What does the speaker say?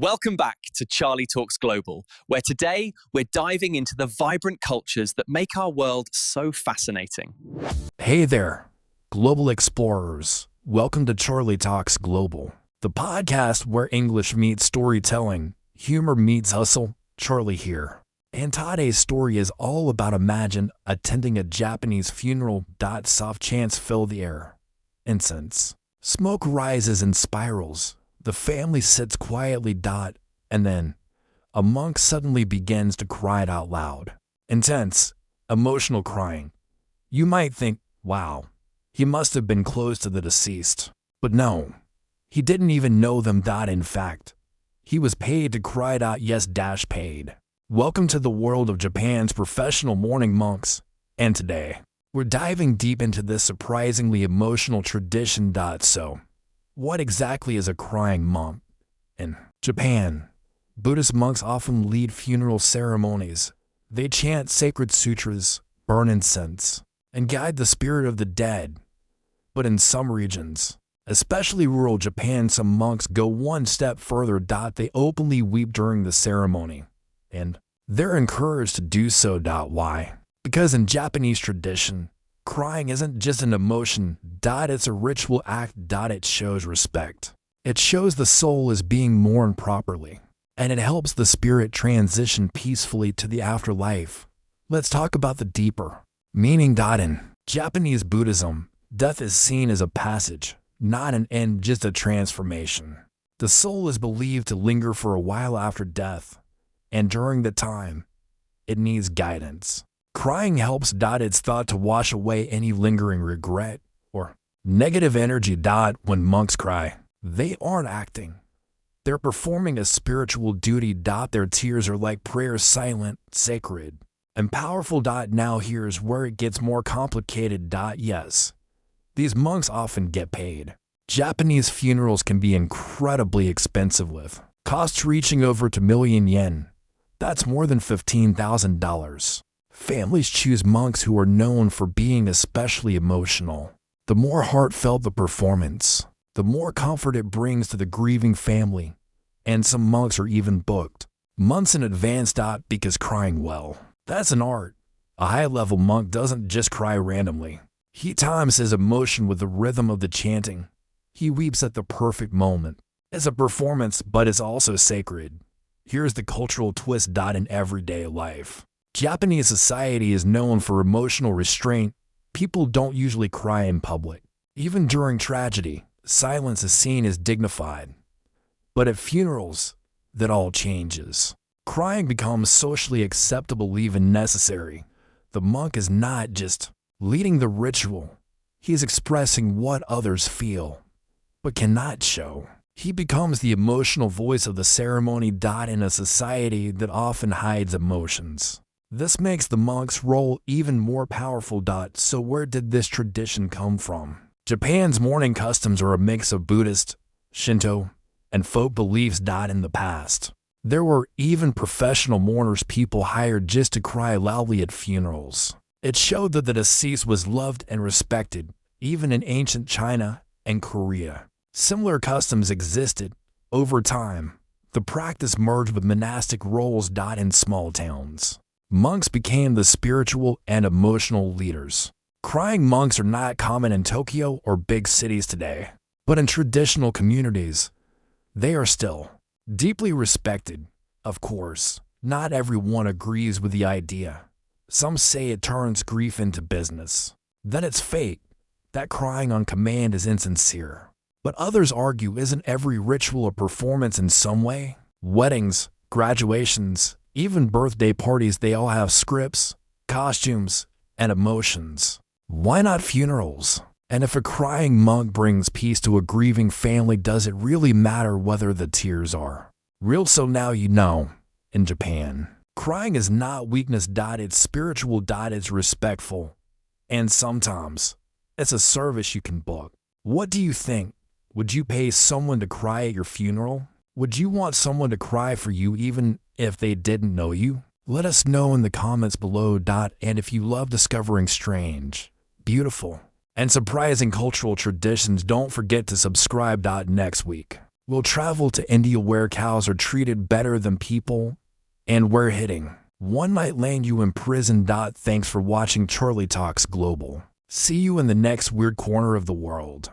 Welcome back to Charlie Talks Global, where today we're diving into the vibrant cultures that make our world so fascinating. Hey there, global explorers. Welcome to Charlie Talks Global, the podcast where English meets storytelling, humor meets hustle. Charlie here. And today's story is all about imagine attending a Japanese funeral. Soft chants fill the air. Incense. Smoke rises in spirals. The family sits quietly. And then, a monk suddenly begins to cry out loud. Intense, emotional crying. You might think, wow, he must have been close to the deceased. But no, he didn't even know them. In fact, he was paid to cry out. Yes, paid. Welcome to the world of Japan's professional mourning monks. And today, we're diving deep into this surprisingly emotional tradition. So, what exactly is a crying monk? In Japan, Buddhist monks often lead funeral ceremonies. They chant sacred sutras, burn incense, and guide the spirit of the dead. But in some regions, especially rural Japan, some monks go one step further. They openly weep during the ceremony, and they're encouraged to do so. Why? Because in Japanese tradition, crying isn't just an emotion. It's a ritual act. It shows respect. It shows the soul is being mourned properly, and it helps the spirit transition peacefully to the afterlife. Let's talk about the deeper meaning. In Japanese Buddhism, death is seen as a passage, not an end, just a transformation. The soul is believed to linger for a while after death, and during the time, it needs guidance. Crying helps. It's thought to wash away any lingering regret or negative energy. When monks cry, they aren't acting. They're performing a spiritual duty. Their tears are like prayers, silent, sacred, and powerful. Now here's where it gets more complicated. Yes, these monks often get paid. Japanese funerals can be incredibly expensive, with costs reaching over to million yen. That's more than $15,000. Families choose monks who are known for being especially emotional. The more heartfelt the performance, the more comfort it brings to the grieving family, and some monks are even booked months in advance. Because crying, well, that's an art. A high-level monk doesn't just cry randomly. He times his emotion with the rhythm of the chanting. He weeps at the perfect moment. It's a performance, but it's also sacred. Here's the cultural twist. In everyday life, Japanese society is known for emotional restraint. People don't usually cry in public. Even during tragedy, silence is seen as dignified. But at funerals, that all changes. Crying becomes socially acceptable, even necessary. The monk is not just leading the ritual. He is expressing what others feel, but cannot show. He becomes the emotional voice of the ceremony. In a society that often hides emotions, this makes the monk's role even more powerful. So where did this tradition come from? Japan's mourning customs are a mix of Buddhist, Shinto, and folk beliefs. In the past, there were even professional mourners, people hired just to cry loudly at funerals. It showed that the deceased was loved and respected, even in ancient China and Korea. Similar customs existed. Over time, the practice merged with monastic roles. In small towns, monks became the spiritual and emotional leaders. Crying monks are not common in Tokyo or big cities today, but in traditional communities, they are still deeply respected. Of course, not everyone agrees with the idea. Some say it turns grief into business, that it's fake, that crying on command is insincere. But others argue, isn't every ritual a performance in some way? Weddings, graduations, even birthday parties, they all have scripts, costumes, and emotions. Why not funerals? And if a crying monk brings peace to a grieving family, does it really matter whether the tears are real? So now you know, in Japan, crying is not weakness. It's spiritual. It's respectful. And sometimes, it's a service you can book. What do you think? Would you pay someone to cry at your funeral? Would you want someone to cry for you even if they didn't know you? Let us know in the comments below. And if you love discovering strange, beautiful, and surprising cultural traditions, don't forget to subscribe. Next week, We'll travel to India where cows are treated better than people, and we're hitting. One might land you in prison. Thanks for watching Charlie Talks Global. See you in the next weird corner of the world.